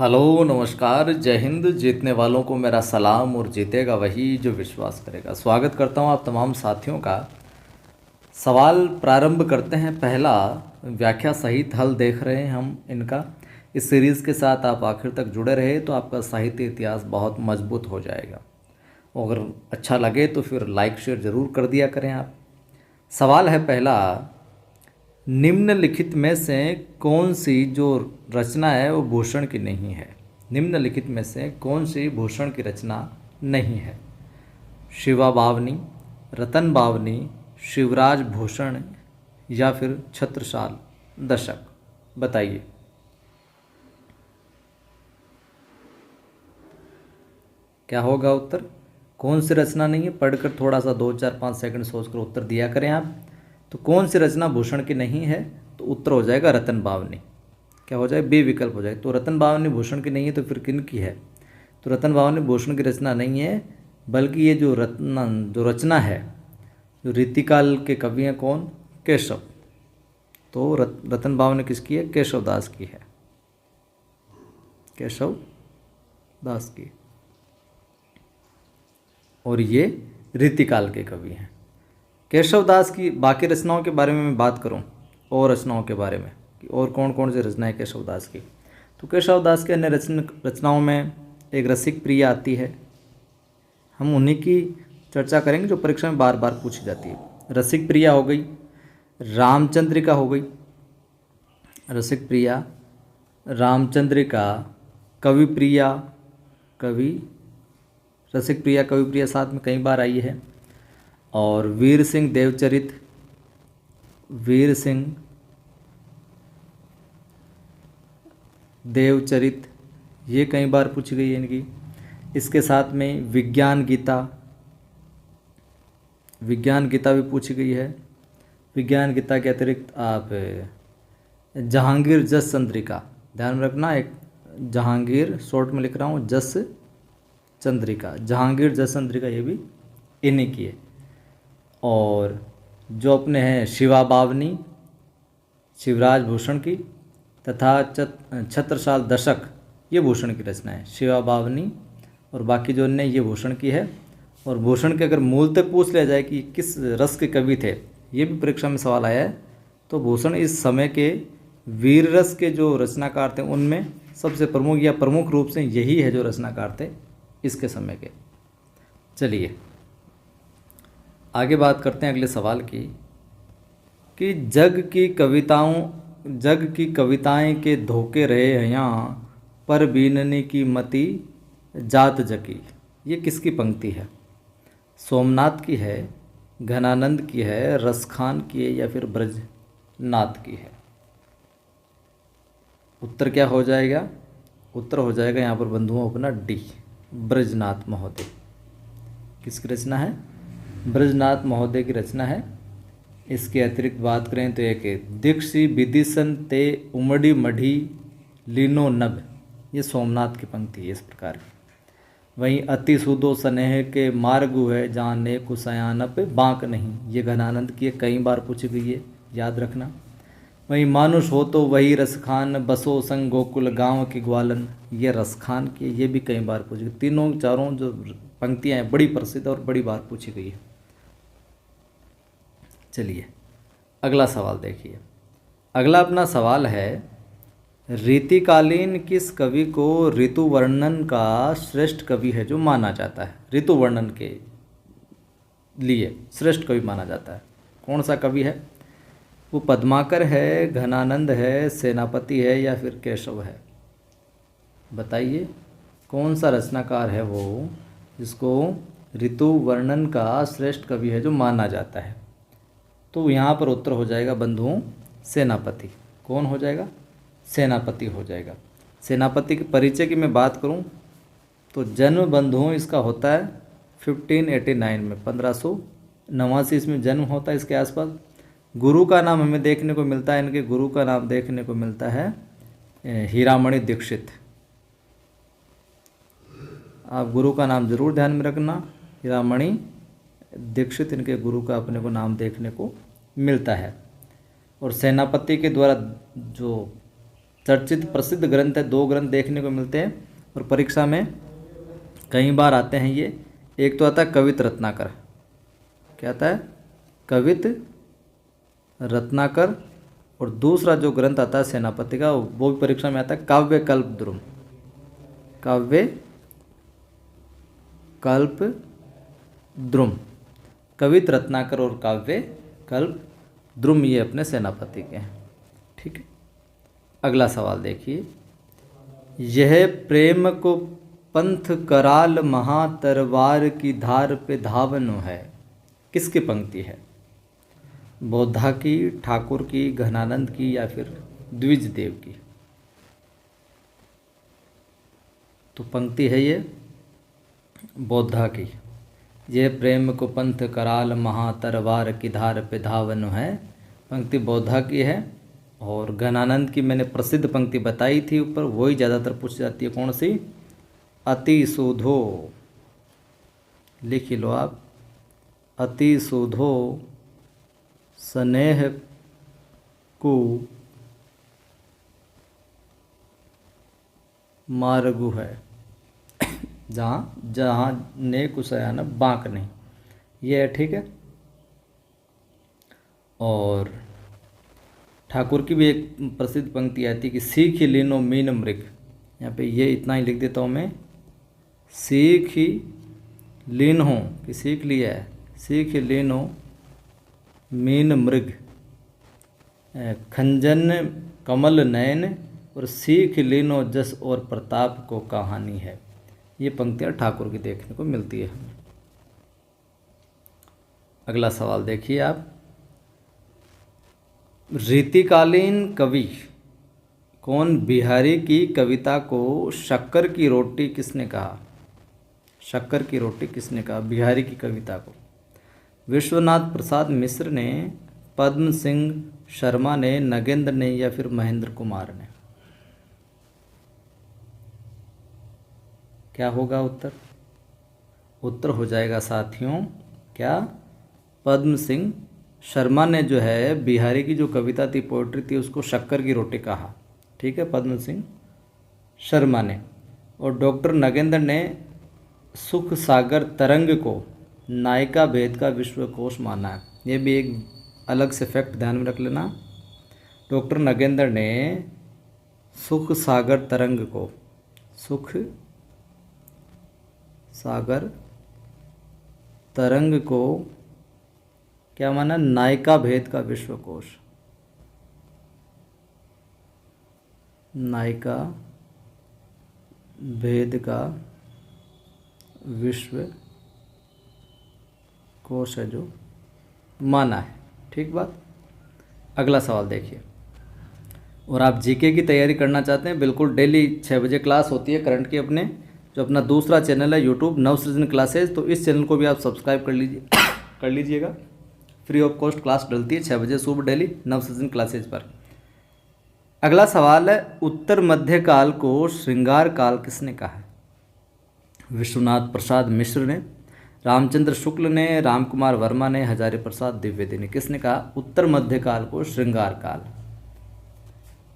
Hello नमस्कार जय हिंद। जीतने वालों को मेरा सलाम और जीतेगा वही जो विश्वास करेगा। स्वागत करता हूं आप तमाम साथियों का। सवाल प्रारंभ करते हैं। पहला व्याख्या सहित हल देख रहे हैं हम इनका। इस सीरीज़ के साथ आप आखिर तक जुड़े रहे तो आपका साहित्य इतिहास बहुत मजबूत हो जाएगा। अगर अच्छा लगे तो फिर लाइक शेयर ज़रूर कर दिया करें आप। सवाल है पहला, निम्नलिखित में से कौन सी जो रचना है वो भूषण की नहीं है। निम्नलिखित में से कौन सी भूषण की रचना नहीं है। शिवा बावनी, रतन बावनी, शिवराज भूषण या फिर छत्रसाल दशक। बताइए। क्या होगा उत्तर? कौन सी रचना नहीं है? पढ़कर थोड़ा सा 2-4-5 सेकंड सोचकर उत्तर दिया करें आप। तो कौन सी रचना भूषण की नहीं है? तो उत्तर हो जाएगा रतन बावनी। क्या हो जाए? बी विकल्प हो जाए। तो रतन बावनी भूषण की नहीं है तो फिर किन की है? तो रतन बावनी भूषण की रचना नहीं है, बल्कि ये जो रचना है, जो रीतिकाल के कवि हैं कौन? केशव। तो रतन बावनी किसकी है? केशव दास की है। केशव दास की। और ये रीतिकाल के कवि हैं। केशव दास की बाकी रचनाओं के बारे में मैं बात करूं, और रचनाओं के बारे में कि और कौन कौन सी रचनाएं केशव दास की। तो केशव दास के अन्य रचनाओं में एक रसिक प्रिया आती है। हम उन्हीं की चर्चा करेंगे जो परीक्षा में बार बार पूछी जाती है। रसिक प्रिया हो गई, रामचंद्रिका हो गई। रसिक प्रिया, रामचंद्रिका, कवि प्रिया, कवि रसिक प्रिया, कवि प्रिया साथ में कई बार आई है। और वीर सिंह देवचरित, वीर सिंह देवचरित, ये कई बार पूछी गई है इनकी। इसके साथ में विज्ञान गीता, विज्ञान गीता भी पूछी गई है। विज्ञान गीता के अतिरिक्त आप जहांगीर जस चंद्रिका, ध्यान में रखना, एक जहांगीर शॉर्ट में लिख रहा हूँ, जस चंद्रिका, जहांगीर जस चंद्रिका, ये भी इन्हीं की है। और जो अपने हैं शिवा बावनी, शिवराज भूषण की, तथा छत्रसाल दशक, ये भूषण की रचना है। शिवा बावनी और बाकी जो अन्य, ये भूषण की है। और भूषण के अगर मूल तक पूछ लिया जाए कि किस रस के कवि थे, ये भी परीक्षा में सवाल आया है, तो भूषण इस समय के वीर रस के जो रचनाकार थे उनमें सबसे प्रमुख या प्रमुख रूप से यही है जो रचनाकार थे इसके समय के। चलिए आगे बात करते हैं अगले सवाल की, कि जग की कविताएं के धोखे रहे हैं यहाँ, पर बीनने की मति जात जकी। ये किसकी पंक्ति है? सोमनाथ की है, घनानंद की है, रसखान की है, या फिर ब्रजनाथ की है? उत्तर क्या हो जाएगा? उत्तर हो जाएगा यहाँ पर बंधुओं अपना डी, ब्रजनाथ महोदय। किसकी रचना है? ब्रजनाथ महोदय की रचना है। इसके अतिरिक्त बात करें तो एक दीक्षी विदिशन ते उमड़ी मढ़ी लीनो नभ, ये सोमनाथ की पंक्ति है इस प्रकार की। वहीं अति सुदो स्नेह के मार्गु है, जाने कुसयानप बांक नहीं, ये घनानंद की कई बार पूछी गई है, याद रखना। वहीं मानुष हो तो वही रसखान, बसो संग गोकुल गांव की ग्वालन, ये रसखान की, ये भी कई बार पूछी गई। तीनों चारों जो पंक्तियां हैं बड़ी प्रसिद्ध और बड़ी बार पूछी गई है। चलिए अगला सवाल देखिए। अगला अपना सवाल है, रीतिकालीन किस कवि को ऋतु वर्णन का श्रेष्ठ कवि है जो माना जाता है? ऋतु वर्णन के लिए श्रेष्ठ कवि माना जाता है, कौन सा कवि है? वो पद्माकर है, घनानंद है, सेनापति है, या फिर केशव है? बताइए कौन सा रचनाकार है वो जिसको ऋतु वर्णन का श्रेष्ठ कवि है जो माना जाता है? तो यहाँ पर उत्तर हो जाएगा बंधुओं सेनापति। कौन हो जाएगा? सेनापति हो जाएगा। सेनापति के परिचय की मैं बात करूँ तो जन्म बंधुओं इसका होता है 1589 में, 1589 इसमें जन्म होता है इसके आसपास। गुरु का नाम हमें देखने को मिलता है, इनके गुरु का नाम देखने को मिलता है हीरामणि दीक्षित। आप गुरु का नाम जरूर ध्यान में रखना, हीरामणि दीक्षित इनके गुरु का अपने को नाम देखने को मिलता है। और सेनापति के द्वारा जो चर्चित प्रसिद्ध ग्रंथ है, 2 ग्रंथ देखने को मिलते हैं और परीक्षा में कई बार आते हैं ये। एक तो आता है कवित रत्नाकर, क्या आता है, कवित रत्नाकर, और दूसरा जो ग्रंथ आता है सेनापति का वो भी परीक्षा में आता है काव्य कल्प द्रुम, काव्य कल्प द्रुम, कवित रत्नाकर और काव्य कल्प द्रुम ये अपने सेनापति के हैं। ठीक है, अगला सवाल देखिए, यह प्रेम को पंथ कराल महा तरवार की धार पे धावनो है, किसकी पंक्ति है? बौद्धा की, ठाकुर की, घनानंद की या फिर द्विज देव की? तो पंक्ति है ये बौद्धा की। यह प्रेम को पंथ कराल महा तरवार की धार पे धावनो है, पंक्ति बौद्धा की है। और घनानंद की मैंने प्रसिद्ध पंक्ति बताई थी ऊपर, वही ज़्यादातर पूछी जाती है, कौन सी? अति सुधो, लिख लो आप, अति सुधो स्नेह को मार्गु है, जहाँ ने कुशया न बांक नहीं, ये है। ठीक है, और ठाकुर की भी एक प्रसिद्ध पंक्ति आती है कि सीख लीनो मीन मृग, यहाँ पे ये इतना ही लिख देता हूँ मैं, सीख ही लीन हो कि सीख लिया है, सीख लीनो मीन मृग, खंजन कमल नयन और सीख लीनो जस और प्रताप को कहानी है। ये पंक्तियाँ ठाकुर की देखने को मिलती है हमें। अगला सवाल देखिए आप, रीतिकालीन कवि कौन बिहारी की कविता को शक्कर की रोटी किसने कहा? शक्कर की रोटी किसने कहा बिहारी की कविता को? विश्वनाथ प्रसाद मिश्र ने, पद्म सिंह शर्मा ने, नगेंद्र ने या फिर महेंद्र कुमार ने? क्या होगा उत्तर? उत्तर हो जाएगा साथियों क्या? पद्म सिंह शर्मा ने जो है बिहारी की जो कविता थी, पोइट्री थी, उसको शक्कर की रोटी कहा। ठीक है, पद्म सिंह शर्मा ने। और डॉक्टर नगेंद्र ने सुख सागर तरंग को नायिका भेद का विश्वकोश माना है। ये भी एक अलग से फैक्ट ध्यान में रख लेना। डॉक्टर नगेंद्र ने सुख सागर तरंग को, सुख सागर तरंग को क्या माना? नायिका भेद का विश्वकोश, नायिका भेद का विश्व कोश है जो माना है। ठीक बात। अगला सवाल देखिए, और आप जीके की तैयारी करना चाहते हैं, बिल्कुल डेली 6 बजे क्लास होती है करंट की, अपने जो अपना दूसरा चैनल है यूट्यूब नवसृजन क्लासेज, तो इस चैनल को भी आप सब्सक्राइब कर लीजिएगा। फ्री ऑफ कॉस्ट क्लास डलती है 6 बजे सुबह डेली नवसृजन क्लासेज पर। अगला सवाल है, उत्तर मध्यकाल को श्रृंगार काल किसने कहा है? विश्वनाथ प्रसाद मिश्र ने, रामचंद्र शुक्ल ने, रामकुमार वर्मा ने, हजारी प्रसाद द्विवेदी ने? किसने कहा उत्तर मध्यकाल को श्रृंगार काल?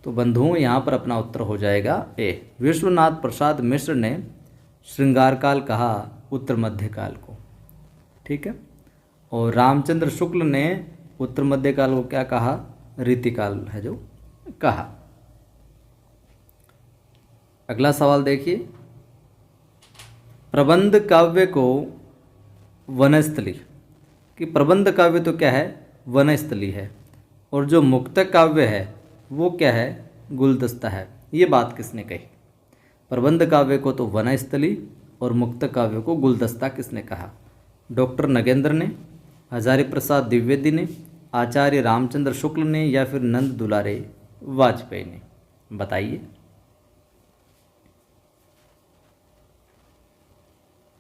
तो बंधुओं यहाँ पर अपना उत्तर हो जाएगा ए, विश्वनाथ प्रसाद मिश्र ने श्रृंगार काल कहा उत्तर मध्यकाल को। ठीक है, और रामचंद्र शुक्ल ने उत्तर मध्यकाल को क्या कहा? रीतिकाल है जो कहा। अगला सवाल देखिए, प्रबंध काव्य को वनस्थली, कि प्रबंध काव्य तो क्या है? वनस्थली है, और जो मुक्तक काव्य है वो क्या है? गुलदस्ता है। ये बात किसने कही? प्रबंध काव्य को तो वनस्थली और मुक्तक काव्य को गुलदस्ता किसने कहा? डॉक्टर नगेंद्र ने, हजारी प्रसाद द्विवेदी ने, आचार्य रामचंद्र शुक्ल ने या फिर नंद दुलारे वाजपेयी ने? बताइए।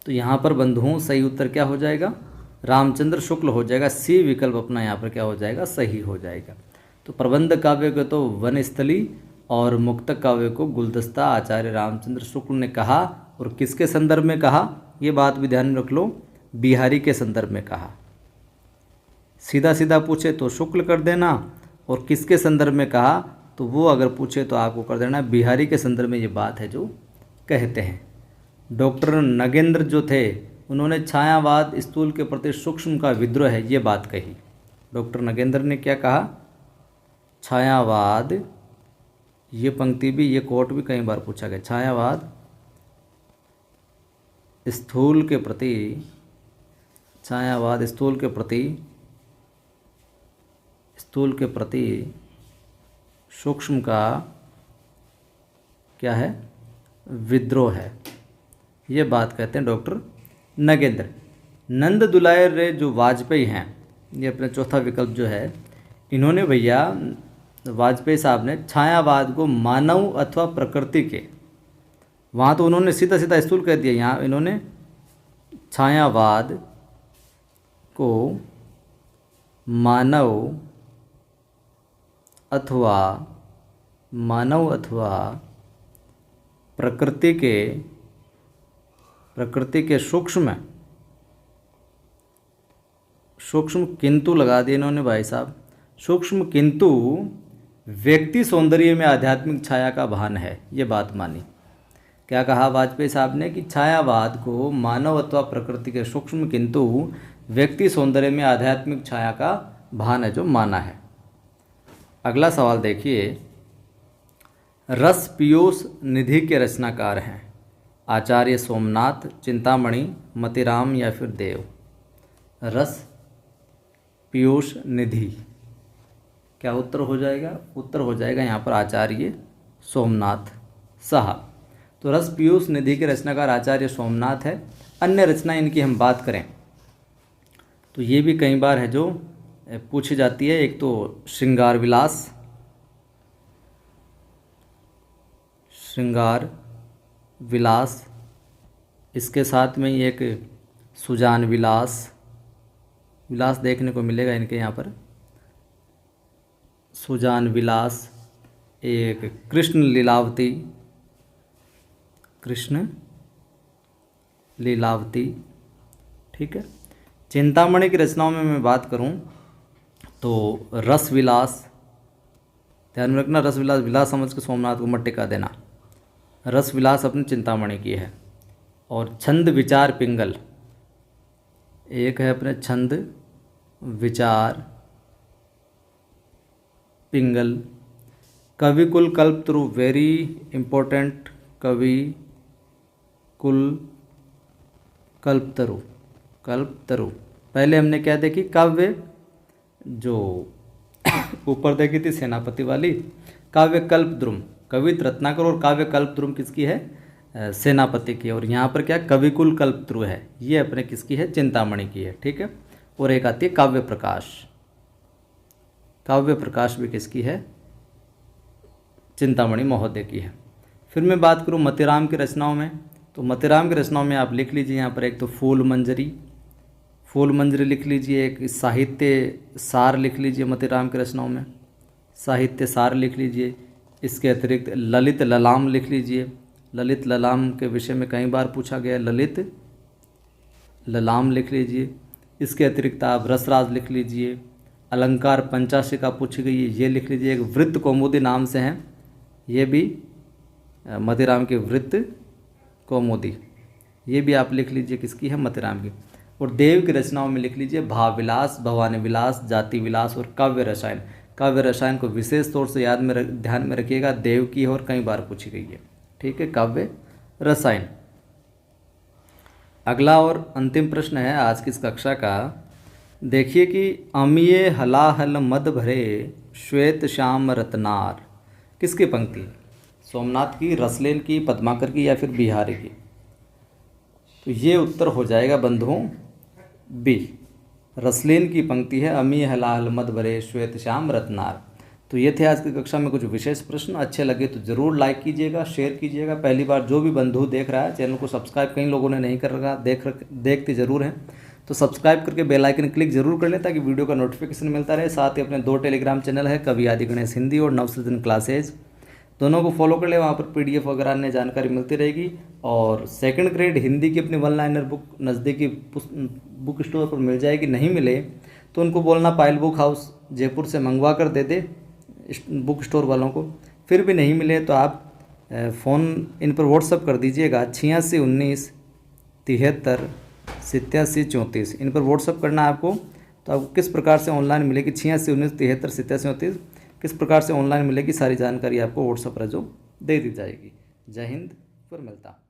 तो यहाँ पर बंधुओं सही उत्तर क्या हो जाएगा? रामचंद्र शुक्ल हो जाएगा। सी विकल्प अपना यहाँ पर क्या हो जाएगा? सही हो जाएगा। तो प्रबंध काव्य को तो वनस्थली और मुक्तक काव्य को गुलदस्ता आचार्य रामचंद्र शुक्ल ने कहा। और किसके संदर्भ में कहा? ये बात भी ध्यान में रख लो, बिहारी के संदर्भ में कहा। सीधा सीधा पूछे तो शुक्ल कर देना, और किसके संदर्भ में कहा? तो वो अगर पूछे तो आपको कर देना बिहारी के संदर्भ में ये बात है जो कहते हैं। डॉक्टर नगेंद्र जो थे उन्होंने छायावाद स्थूल के प्रति सूक्ष्म का विद्रोह है ये बात कही। डॉक्टर नगेंद्र ने क्या कहा? छायावाद, ये पंक्ति भी, ये कोट भी कई बार पूछा गया। छायावाद स्थूल के प्रति, छायावाद स्थूल के प्रति सूक्ष्म का क्या है? विद्रोह है, ये बात कहते हैं डॉक्टर नगेंद्र। नंद दुलायर रे जो वाजपेयी हैं, ये अपना चौथा विकल्प जो है, इन्होंने भैया वाजपेयी साहब ने छायावाद को मानव अथवा प्रकृति के, वहाँ तो उन्होंने सीधा सीधा स्थूल कह दिया, यहाँ इन्होंने छायावाद को मानव अथवा प्रकृति के सूक्ष्म किंतु लगा दिए इन्होंने भाई साहब, सूक्ष्म किंतु व्यक्ति सौंदर्य में आध्यात्मिक छाया का भान है, ये बात मानी। क्या कहा वाजपेयी साहब ने कि छायावाद को मानव अथवा प्रकृति के सूक्ष्म किंतु व्यक्ति सौंदर्य में आध्यात्मिक छाया का भान है जो माना है। अगला सवाल देखिए, रस पीयूष निधि के रचनाकार हैं आचार्य सोमनाथ, चिंतामणि, मतिराम या फिर देव। रस पीयूष निधि, क्या उत्तर हो जाएगा? उत्तर हो जाएगा यहाँ पर आचार्य सोमनाथ साहब। तो रस पीयूष निधि के रचनाकार आचार्य सोमनाथ है। अन्य रचना इनकी हम बात करें तो ये भी कई बार है जो पूछी जाती है। एक तो श्रृंगार विलास, इसके साथ में ही एक सुजान विलास देखने को मिलेगा इनके यहाँ पर, सुजान विलास। एक कृष्ण लीलावती, ठीक है। चिंतामणि की रचनाओं में मैं बात करूं तो रस विलास, ध्यान में रखना, रस विलास समझ के सोमनाथ को मत टिका देना। रस विलास अपनी चिंतामणि की है। और छंद विचार पिंगल, एक है अपने छंद विचार पिंगल। कवि कुल कल्पतरु, वेरी इम्पोर्टेंट, कवि कुल कल्पतरु। पहले हमने क्या देखी? काव्य, जो ऊपर देखी थी सेनापति वाली, काव्य कल्पद्रुम कवित रत्नाकर, और काव्य कल्पद्रुम किसकी है? सेनापति की। और यहाँ पर क्या? कविकुल कल्पतरु है, ये अपने किसकी है? चिंतामणि की है, ठीक है। और एक आती है काव्य प्रकाश भी किसकी है? चिंतामणि महोदय की है। फिर मैं बात करूँ मतिराम की रचनाओं में, तो मतिराम की रचनाओं में आप लिख लीजिए यहाँ पर, एक तो फूल मंजरी लिख लीजिए, एक साहित्य सार लिख लीजिए मतिराम की रचनाओं में, साहित्य सार लिख लीजिए। इसके अतिरिक्त ललित ललाम लिख लीजिए, ललित ललाम के विषय में कई बार पूछा गया, ललित ललाम लिख लीजिए। इसके अतिरिक्त आप रसराज लिख लीजिए, अलंकार पंचाशिका पूछी गई है, ये लिख लीजिए। एक वृत्त कौमुदी नाम से हैं, ये भी मतिराम की वृत्त कौमुदी, ये भी आप लिख लीजिए, किसकी है? मतिराम की। और देव की रचनाओं में लिख लीजिए भाव विलास, भवानी विलास, जाति विलास और काव्य रसायन। काव्य रसायन को विशेष तौर से ध्यान में रखिएगा, देव की है और कई बार पूछी गई है, ठीक है, काव्य रसायन। अगला और अंतिम प्रश्न है आज की इस कक्षा का। देखिए कि अमिये हलाहल मद भरे श्वेत श्याम रत्नार, किसकी पंक्ति? सोमनाथ की, रसलेन की, पद्माकर की या फिर बिहारी की? तो ये उत्तर हो जाएगा बंधुओं बी, रसलेन की पंक्ति है, अमी हलाहल मद भरे श्वेत श्याम रत्नार। तो ये थे आज की कक्षा में कुछ विशेष प्रश्न। अच्छे लगे तो ज़रूर लाइक कीजिएगा, शेयर कीजिएगा। पहली बार जो भी बंधु देख रहा है, चैनल को सब्सक्राइब कई लोगों ने नहीं कर रखा, देखते ज़रूर हैं, तो सब्सक्राइब करके बेल आइकन क्लिक जरूर कर लें ताकि वीडियो का नोटिफिकेशन मिलता रहे। साथ ही अपने 2 टेलीग्राम चैनल है, कवि आदि गणेश हिंदी और नवसृजन क्लासेज, दोनों को फॉलो कर ले, वहाँ पर PDF वगैरह अन्य जानकारी मिलती रहेगी। और सेकंड ग्रेड हिंदी की अपनी 1 लाइनर बुक नज़दीकी बुक स्टोर पर मिल जाएगी, नहीं मिले तो उनको बोलना पायल बुक हाउस जयपुर से मंगवा कर दे दे, बुक स्टोर वालों को। फिर भी नहीं मिले तो आप फ़ोन इन पर व्हाट्सअप कर दीजिएगा 8619738734। इन पर व्हाट्सअप करना है आपको। तो आपको किस प्रकार से ऑनलाइन मिलेगी 8619738734 किस प्रकार से ऑनलाइन मिलेगी, सारी जानकारी आपको व्हाट्सअप पर जो दे दी जाएगी। जय हिंद, फिर मिलता।